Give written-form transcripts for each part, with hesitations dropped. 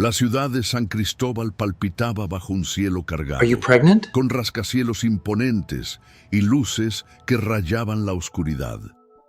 La ciudad de San Cristóbal palpitaba bajo un cielo cargado, Are you pregnant? con rascacielos imponentes y luces que rayaban la oscuridad.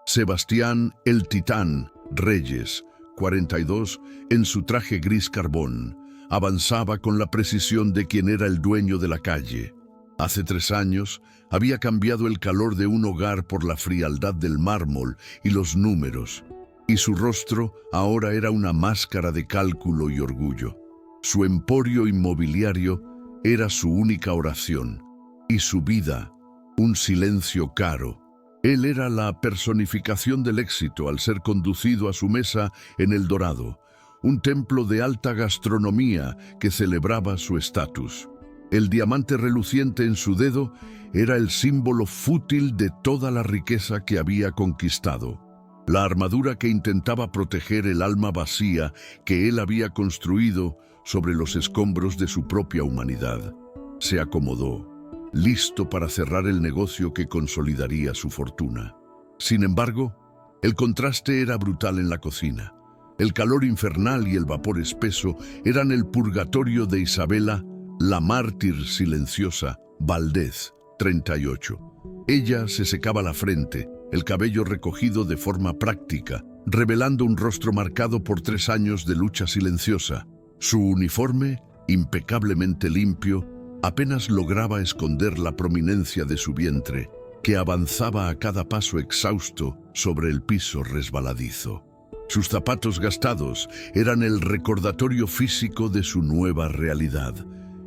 Sebastián el Titán Reyes, 42, en su traje gris carbón, avanzaba con la precisión de quien era el dueño de la calle. Hace 3 años había cambiado el calor de un hogar por la frialdad del mármol y los números, y su rostro ahora era una máscara de cálculo y orgullo. Su emporio inmobiliario era su única oración, y su vida, un silencio caro. Él era la personificación del éxito al ser conducido a su mesa en El Dorado, un templo de alta gastronomía que celebraba su estatus. El diamante reluciente en su dedo era el símbolo fútil de toda la riqueza que había conquistado. La armadura que intentaba proteger el alma vacía que él había construido sobre los escombros de su propia humanidad. Se acomodó, listo para cerrar el negocio que consolidaría su fortuna. Sin embargo, el contraste era brutal en la cocina. El calor infernal y el vapor espeso eran el purgatorio de Isabela, la mártir silenciosa, Valdez, 38. Ella se secaba la frente, el cabello recogido de forma práctica, revelando un rostro marcado por 3 años de lucha silenciosa. Su uniforme, impecablemente limpio, apenas lograba esconder la prominencia de su vientre, que avanzaba a cada paso exhausto sobre el piso resbaladizo. Sus zapatos gastados eran el recordatorio físico de su nueva realidad.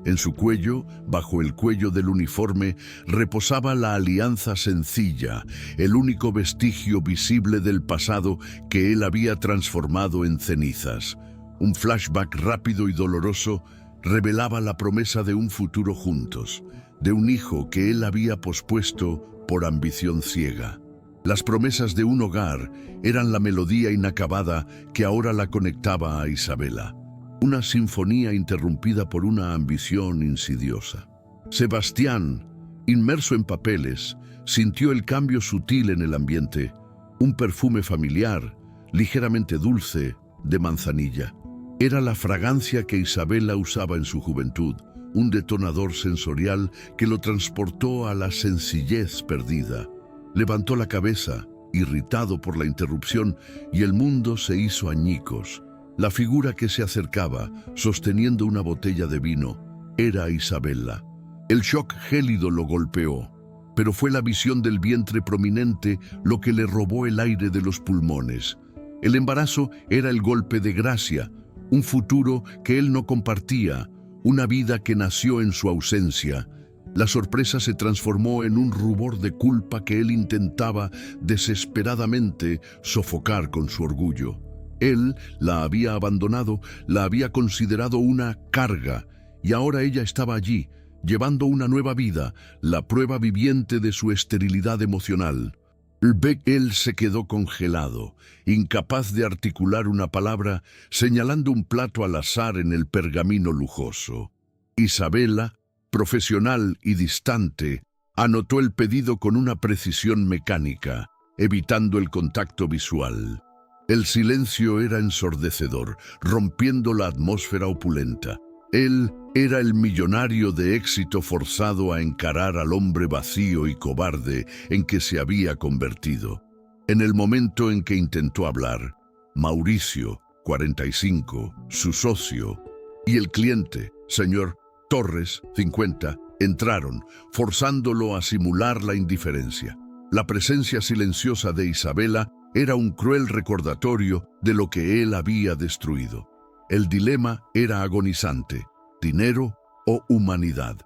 En su cuello, bajo el cuello del uniforme, reposaba la alianza sencilla, el único vestigio visible del pasado que él había transformado en cenizas. Un flashback rápido y doloroso revelaba la promesa de un futuro juntos, de un hijo que él había pospuesto por ambición ciega. Las promesas de un hogar eran la melodía inacabada que ahora la conectaba a Isabela. Una sinfonía interrumpida por una ambición insidiosa. Sebastián, inmerso en papeles, sintió el cambio sutil en el ambiente, un perfume familiar, ligeramente dulce, de manzanilla. Era la fragancia que Isabela usaba en su juventud, un detonador sensorial que lo transportó a la sencillez perdida. Levantó la cabeza, irritado por la interrupción, y el mundo se hizo añicos. La figura que se acercaba, sosteniendo una botella de vino, era Isabela. El shock gélido lo golpeó, pero fue la visión del vientre prominente lo que le robó el aire de los pulmones. El embarazo era el golpe de gracia, un futuro que él no compartía, una vida que nació en su ausencia. La sorpresa se transformó en un rubor de culpa que él intentaba desesperadamente sofocar con su orgullo. Él la había abandonado, la había considerado una carga, y ahora ella estaba allí, llevando una nueva vida, la prueba viviente de su esterilidad emocional. Él se quedó congelado, incapaz de articular una palabra, señalando un plato al azar en el pergamino lujoso. Isabela, profesional y distante, anotó el pedido con una precisión mecánica, evitando el contacto visual. El silencio era ensordecedor, rompiendo la atmósfera opulenta. Él era el millonario de éxito forzado a encarar al hombre vacío y cobarde en que se había convertido. En el momento en que intentó hablar, Mauricio, 45, su socio, y el cliente, señor Torres, 50, entraron, forzándolo a simular la indiferencia. La presencia silenciosa de Isabela era un cruel recordatorio de lo que él había destruido. El dilema era agonizante: dinero o humanidad.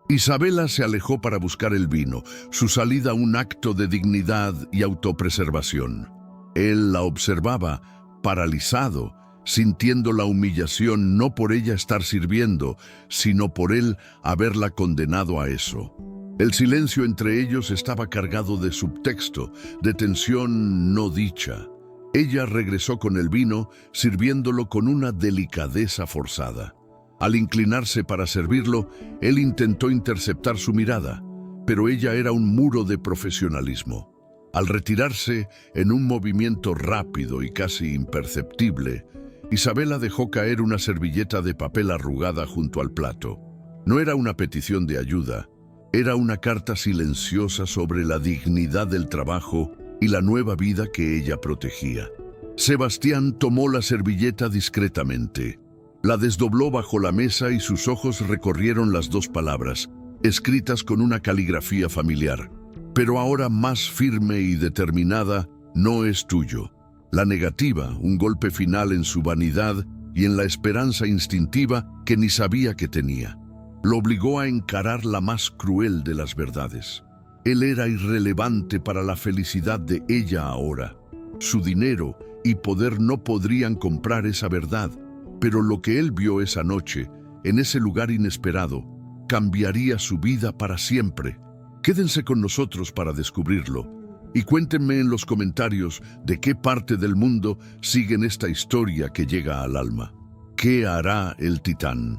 Isabela se alejó para buscar el vino, su salida un acto de dignidad y autopreservación. Él la observaba, paralizado, sintiendo la humillación no por ella estar sirviendo, sino por él haberla condenado a eso. El silencio entre ellos estaba cargado de subtexto, de tensión no dicha. Ella regresó con el vino, sirviéndolo con una delicadeza forzada. Al inclinarse para servirlo, él intentó interceptar su mirada, pero ella era un muro de profesionalismo. Al retirarse, en un movimiento rápido y casi imperceptible, Isabela dejó caer una servilleta de papel arrugada junto al plato. No era una petición de ayuda, era una carta silenciosa sobre la dignidad del trabajo y la nueva vida que ella protegía. Sebastián tomó la servilleta discretamente. La desdobló bajo la mesa y sus ojos recorrieron las dos palabras, escritas con una caligrafía familiar. Pero ahora más firme y determinada, no es tuyo. La negativa, un golpe final en su vanidad y en la esperanza instintiva que ni sabía que tenía. Lo obligó a encarar la más cruel de las verdades. Él era irrelevante para la felicidad de ella ahora. Su dinero y poder no podrían comprar esa verdad, pero lo que él vio esa noche, en ese lugar inesperado, cambiaría su vida para siempre. Quédense con nosotros para descubrirlo. Y cuéntenme en los comentarios de qué parte del mundo siguen esta historia que llega al alma. ¿Qué hará el titán?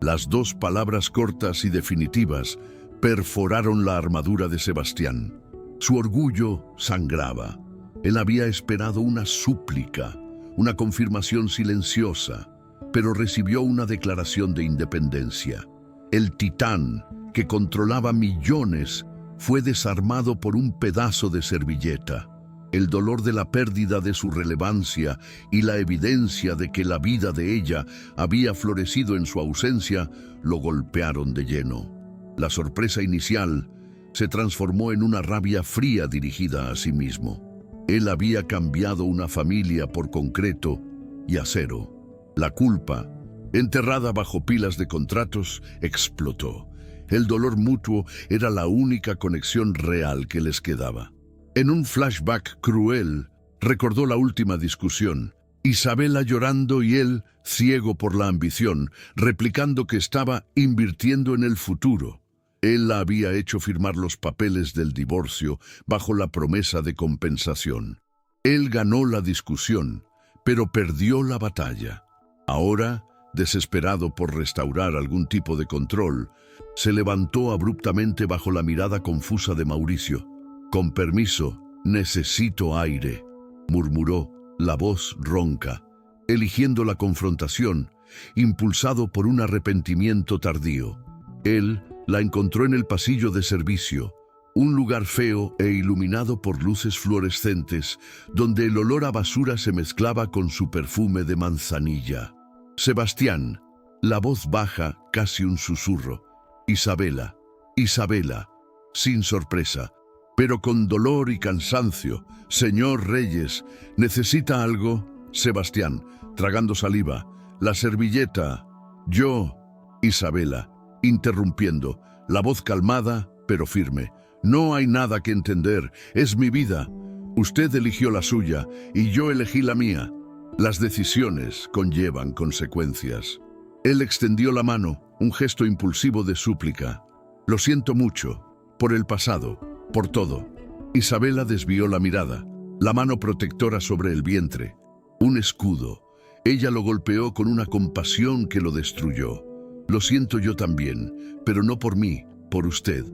Las dos palabras cortas y definitivas perforaron la armadura de Sebastián. Su orgullo sangraba. Él había esperado una súplica, una confirmación silenciosa, pero recibió una declaración de independencia. El titán, que controlaba millones, fue desarmado por un pedazo de servilleta. El dolor de la pérdida de su relevancia y la evidencia de que la vida de ella había florecido en su ausencia lo golpearon de lleno. La sorpresa inicial se transformó en una rabia fría dirigida a sí mismo. Él había cambiado una familia por concreto y acero. La culpa, enterrada bajo pilas de contratos, explotó. El dolor mutuo era la única conexión real que les quedaba. En un flashback cruel, recordó la última discusión. Isabela llorando y él, ciego por la ambición, replicando que estaba invirtiendo en el futuro. Él la había hecho firmar los papeles del divorcio bajo la promesa de compensación. Él ganó la discusión, pero perdió la batalla. Ahora, desesperado por restaurar algún tipo de control, se levantó abruptamente bajo la mirada confusa de Mauricio. «Con permiso, necesito aire», murmuró, la voz ronca, eligiendo la confrontación, impulsado por un arrepentimiento tardío. Él la encontró en el pasillo de servicio, un lugar feo e iluminado por luces fluorescentes, donde el olor a basura se mezclaba con su perfume de manzanilla. «Sebastián», la voz baja, casi un susurro. «Isabela, Isabela», sin sorpresa, pero con dolor y cansancio. «Señor Reyes, ¿necesita algo?» Sebastián, tragando saliva. «La servilleta». «Yo». Isabela, interrumpiendo, la voz calmada, pero firme. «No hay nada que entender, es mi vida. Usted eligió la suya y yo elegí la mía. Las decisiones conllevan consecuencias». Él extendió la mano, un gesto impulsivo de súplica. «Lo siento mucho, por el pasado, por todo». Isabela desvió la mirada, la mano protectora sobre el vientre. Un escudo. Ella lo golpeó con una compasión que lo destruyó. «Lo siento yo también, pero no por mí, por usted.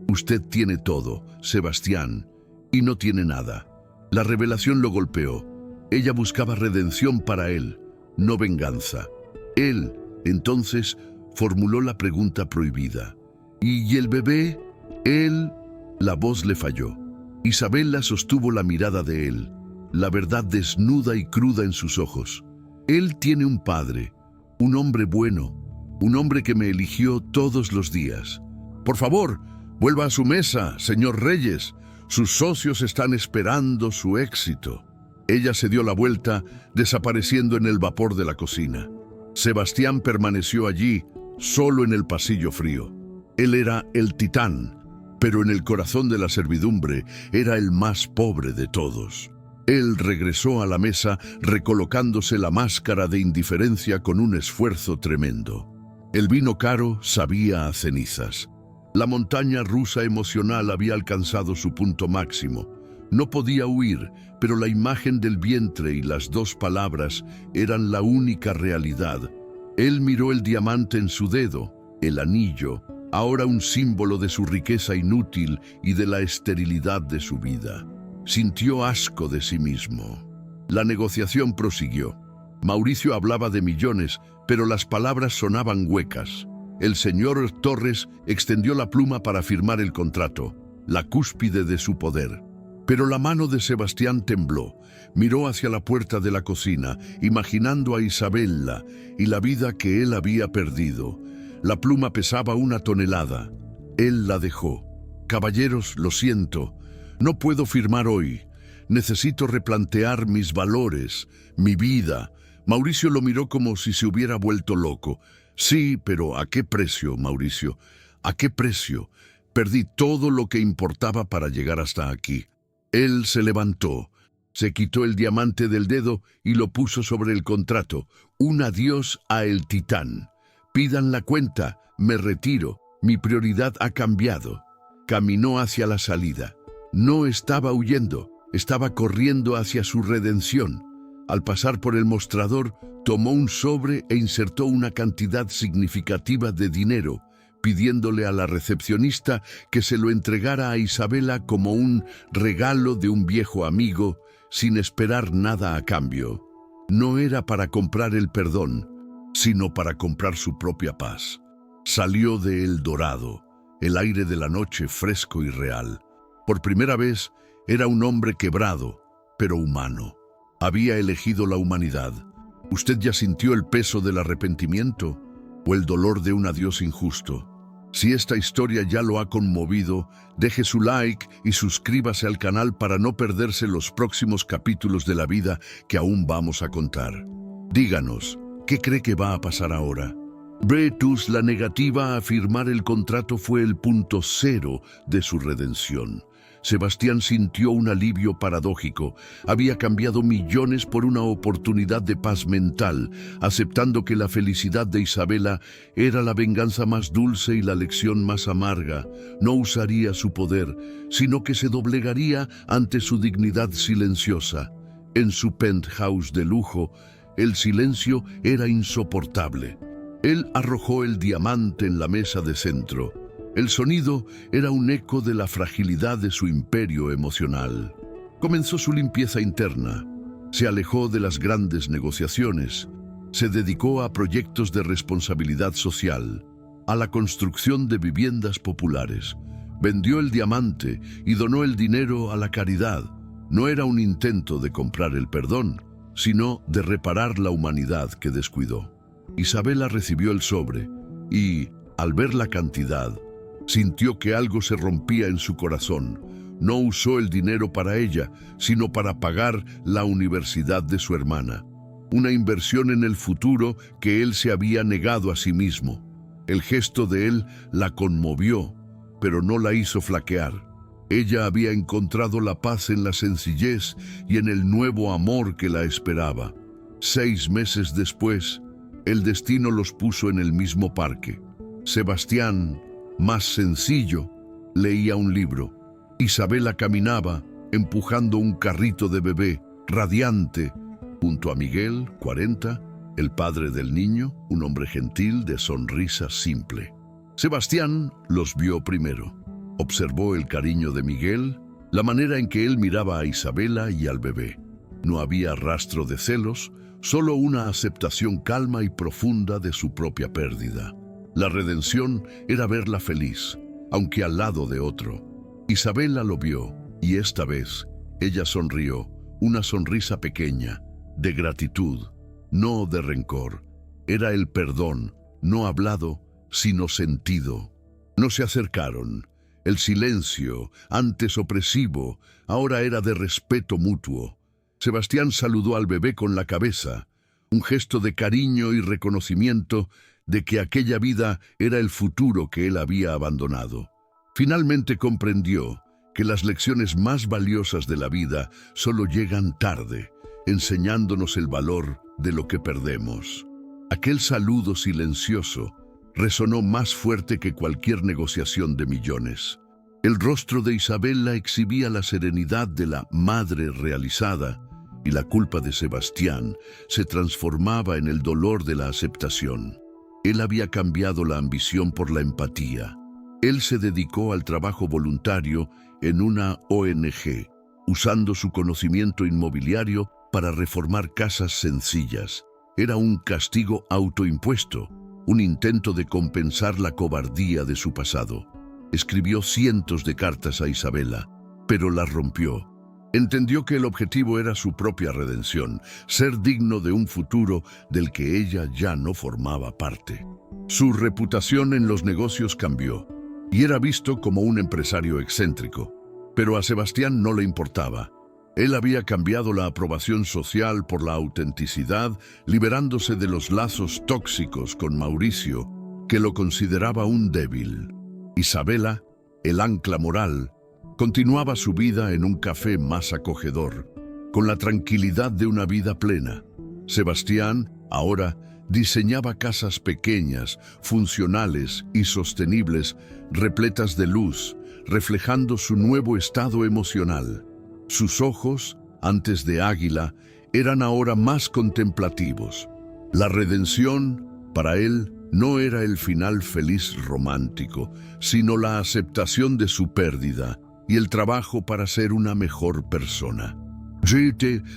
Usted tiene todo, Sebastián, y no tiene nada». La revelación lo golpeó. Ella buscaba redención para él, no venganza. Él, entonces, formuló la pregunta prohibida. «¿Y el bebé?» Él, la voz le falló. Isabela sostuvo la mirada de él, la verdad desnuda y cruda en sus ojos. «Él tiene un padre, un hombre bueno, un hombre que me eligió todos los días». «Por favor, vuelva a su mesa, señor Reyes. Sus socios están esperando su éxito». Ella se dio la vuelta, desapareciendo en el vapor de la cocina. Sebastián permaneció allí, solo en el pasillo frío. Él era el titán, pero en el corazón de la servidumbre era el más pobre de todos. Él regresó a la mesa, recolocándose la máscara de indiferencia con un esfuerzo tremendo. El vino caro sabía a cenizas. La montaña rusa emocional había alcanzado su punto máximo. No podía huir, pero la imagen del vientre y las dos palabras eran la única realidad. Él miró el diamante en su dedo, el anillo, ahora un símbolo de su riqueza inútil y de la esterilidad de su vida. Sintió asco de sí mismo. La negociación prosiguió. Mauricio hablaba de millones, pero las palabras sonaban huecas. El señor Torres extendió la pluma para firmar el contrato, la cúspide de su poder. Pero la mano de Sebastián tembló. Miró hacia la puerta de la cocina, imaginando a Isabela y la vida que él había perdido. La pluma pesaba 1 tonelada. Él la dejó. Caballeros, lo siento. No puedo firmar hoy. Necesito replantear mis valores, mi vida. Mauricio lo miró como si se hubiera vuelto loco. Sí, pero ¿a qué precio, Mauricio? ¿A qué precio? Perdí todo lo que importaba para llegar hasta aquí. Él se levantó, se quitó el diamante del dedo y lo puso sobre el contrato. Un adiós a El Titán. Pidan la cuenta, me retiro. Mi prioridad ha cambiado. Caminó hacia la salida. No estaba huyendo, estaba corriendo hacia su redención. Al pasar por el mostrador, tomó un sobre e insertó una cantidad significativa de dinero, pidiéndole a la recepcionista que se lo entregara a Isabela como un regalo de un viejo amigo, sin esperar nada a cambio. No era para comprar el perdón, sino para comprar su propia paz. Salió de El Dorado, el aire de la noche fresco y real. Por primera vez, era un hombre quebrado, pero humano. Había elegido la humanidad. ¿Usted ya sintió el peso del arrepentimiento o el dolor de un adiós injusto? Si esta historia ya lo ha conmovido, deje su like y suscríbase al canal para no perderse los próximos capítulos de la vida que aún vamos a contar. Díganos, ¿qué cree que va a pasar ahora? Brutus, la negativa a firmar el contrato fue el punto cero de su redención. Sebastián sintió un alivio paradójico. Había cambiado millones por una oportunidad de paz mental, aceptando que la felicidad de Isabela era la venganza más dulce y la lección más amarga. No usaría su poder, sino que se doblegaría ante su dignidad silenciosa. En su penthouse de lujo, el silencio era insoportable. Él arrojó el diamante en la mesa de centro. El sonido era un eco de la fragilidad de su imperio emocional. Comenzó su limpieza interna. Se alejó de las grandes negociaciones. Se dedicó a proyectos de responsabilidad social, a la construcción de viviendas populares. Vendió el diamante y donó el dinero a la caridad. No era un intento de comprar el perdón, sino de reparar la humanidad que descuidó. Isabela recibió el sobre y, al ver la cantidad, sintió que algo se rompía en su corazón. No usó el dinero para ella, sino para pagar la universidad de su hermana. Una inversión en el futuro que él se había negado a sí mismo. El gesto de él la conmovió, pero no la hizo flaquear. Ella había encontrado la paz en la sencillez y en el nuevo amor que la esperaba. 6 meses después, el destino los puso en el mismo parque. Sebastián, más sencillo, leía un libro. Isabela caminaba, empujando un carrito de bebé, radiante, junto a Miguel, 40, el padre del niño, un hombre gentil de sonrisa simple. Sebastián los vio primero. Observó el cariño de Miguel, la manera en que él miraba a Isabela y al bebé. No había rastro de celos, solo una aceptación calma y profunda de su propia pérdida. La redención era verla feliz, aunque al lado de otro. Isabela lo vio, y esta vez ella sonrió, una sonrisa pequeña, de gratitud, no de rencor. Era el perdón, no hablado, sino sentido. No se acercaron. El silencio, antes opresivo, ahora era de respeto mutuo. Sebastián saludó al bebé con la cabeza, un gesto de cariño y reconocimiento de que aquella vida era el futuro que él había abandonado. Finalmente comprendió que las lecciones más valiosas de la vida solo llegan tarde, enseñándonos el valor de lo que perdemos. Aquel saludo silencioso resonó más fuerte que cualquier negociación de millones. El rostro de Isabela exhibía la serenidad de la madre realizada y la culpa de Sebastián se transformaba en el dolor de la aceptación. Él había cambiado la ambición por la empatía. Él se dedicó al trabajo voluntario en una ONG, usando su conocimiento inmobiliario para reformar casas sencillas. era un castigo autoimpuesto, un intento de compensar la cobardía de su pasado. Escribió cientos de cartas a Isabela, pero las rompió. Entendió que el objetivo era su propia redención, ser digno de un futuro del que ella ya no formaba parte. Su reputación en los negocios cambió, y era visto como un empresario excéntrico. Pero a Sebastián no le importaba. Él había cambiado la aprobación social por la autenticidad, liberándose de los lazos tóxicos con Mauricio, que lo consideraba un débil. Isabela, el ancla moral, continuaba su vida en un café más acogedor, con la tranquilidad de una vida plena. Sebastián, ahora, diseñaba casas pequeñas, funcionales y sostenibles, repletas de luz, reflejando su nuevo estado emocional. Sus ojos, antes de águila, eran ahora más contemplativos. La redención, para él, no era el final feliz romántico, sino la aceptación de su pérdida y el trabajo para ser una mejor persona.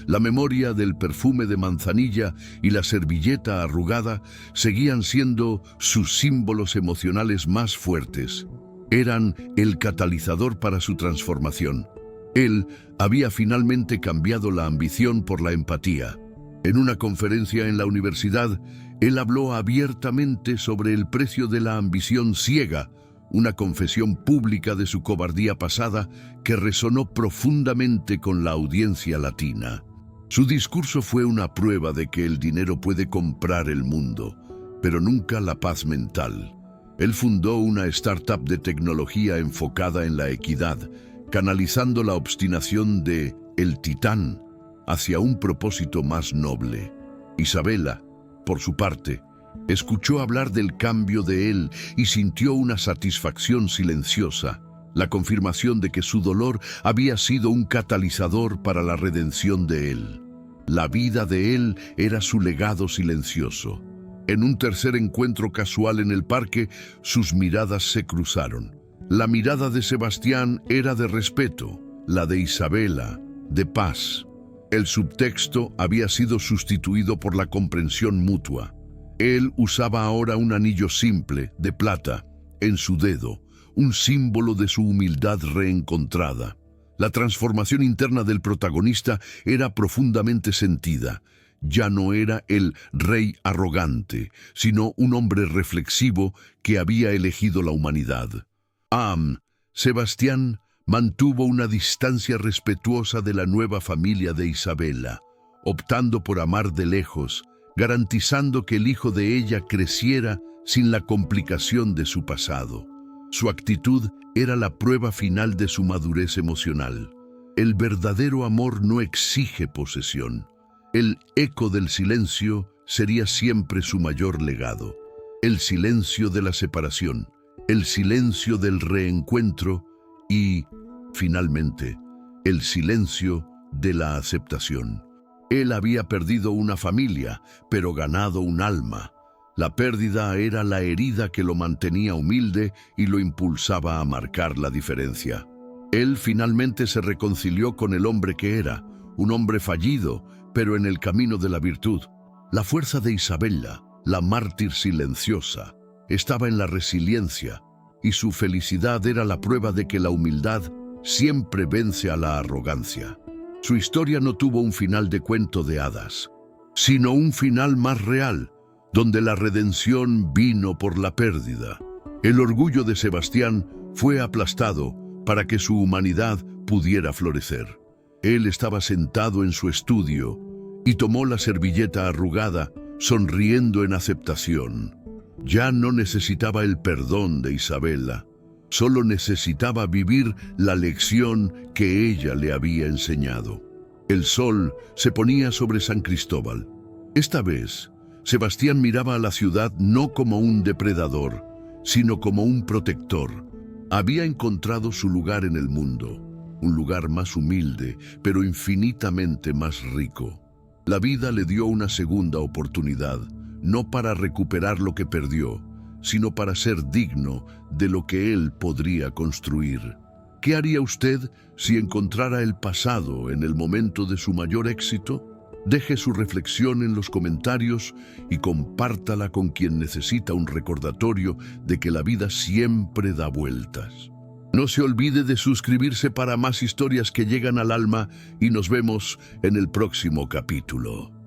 La memoria del perfume de manzanilla y la servilleta arrugada seguían siendo sus símbolos emocionales más fuertes. Eran el catalizador para su transformación. Él había finalmente cambiado la ambición por la empatía. En una conferencia en la universidad, él habló abiertamente sobre el precio de la ambición ciega, una confesión pública de su cobardía pasada que resonó profundamente con la audiencia latina. Su discurso fue una prueba de que el dinero puede comprar el mundo, pero nunca la paz mental. Él fundó una startup de tecnología enfocada en la equidad, canalizando la obstinación de El Titán hacia un propósito más noble. Isabela, por su parte, escuchó hablar del cambio de él y sintió una satisfacción silenciosa, la confirmación de que su dolor había sido un catalizador para la redención de él. La vida de él era su legado silencioso. En un tercer encuentro casual en el parque, sus miradas se cruzaron. La mirada de Sebastián era de respeto, la de Isabela, de paz. El subtexto había sido sustituido por la comprensión mutua. Él usaba ahora un anillo simple, de plata, en su dedo, un símbolo de su humildad reencontrada. La transformación interna del protagonista era profundamente sentida. Ya no era el rey arrogante, sino un hombre reflexivo que había elegido la humanidad. Sebastián mantuvo una distancia respetuosa de la nueva familia de Isabela, optando por amar de lejos, garantizando que el hijo de ella creciera sin la complicación de su pasado. Su actitud era la prueba final de su madurez emocional. El verdadero amor no exige posesión. El eco del silencio sería siempre su mayor legado. El silencio de la separación, el silencio del reencuentro y, finalmente, el silencio de la aceptación. Él había perdido una familia, pero ganado un alma. La pérdida era la herida que lo mantenía humilde y lo impulsaba a marcar la diferencia. Él finalmente se reconcilió con el hombre que era, un hombre fallido, pero en el camino de la virtud. La fuerza de Isabela, la mártir silenciosa, estaba en la resiliencia, y su felicidad era la prueba de que la humildad siempre vence a la arrogancia. Su historia no tuvo un final de cuento de hadas, sino un final más real, donde la redención vino por la pérdida. El orgullo de Sebastián fue aplastado para que su humanidad pudiera florecer. Él estaba sentado en su estudio y tomó la servilleta arrugada, sonriendo en aceptación. Ya no necesitaba el perdón de Isabela, solo necesitaba vivir la lección que ella le había enseñado. El sol se ponía sobre San Cristóbal. Esta vez, Sebastián miraba a la ciudad no como un depredador, sino como un protector. Había encontrado su lugar en el mundo, un lugar más humilde, pero infinitamente más rico. La vida le dio una segunda oportunidad, no para recuperar lo que perdió, sino para ser digno de lo que él podría construir. ¿Qué haría usted si encontrara el pasado en el momento de su mayor éxito? Deje su reflexión en los comentarios y compártala con quien necesita un recordatorio de que la vida siempre da vueltas. No se olvide de suscribirse para más historias que llegan al alma y nos vemos en el próximo capítulo.